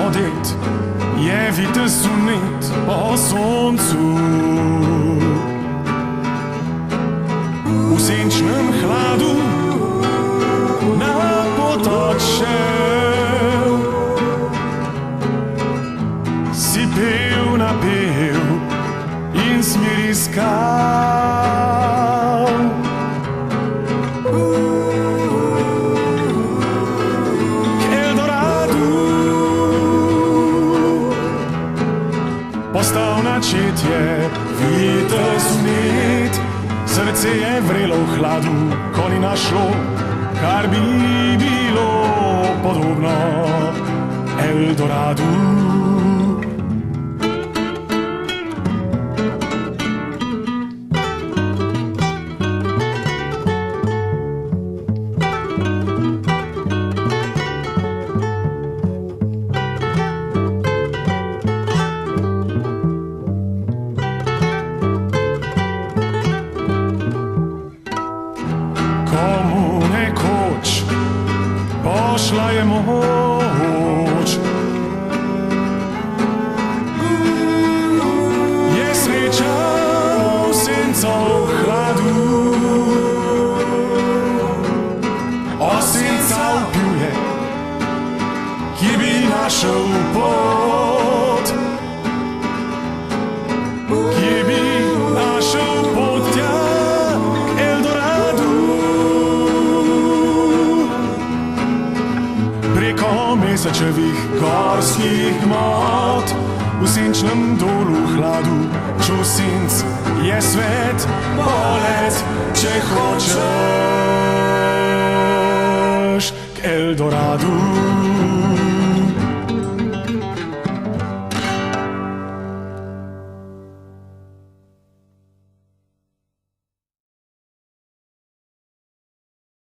odet, je vitez sunet po soncu. V senčnem hladu na potočev si pel napev in smer iskal. K Eldoradu postal načetje vitez sunet. Srce je vrelo v hladu, ko ni našlo, kar bi bilo podobno Eldoradu. Komu nekoč pošla je moč, je sreča v sencov hladu. O senca vpil je, ki bi našel pot, ki bi našel pot tja k Eldoradu. Preko mesečevih gorskih gmot, v senčnem dolu hladu, čuv senc je svet, polet, če hočeš k Eldoradu.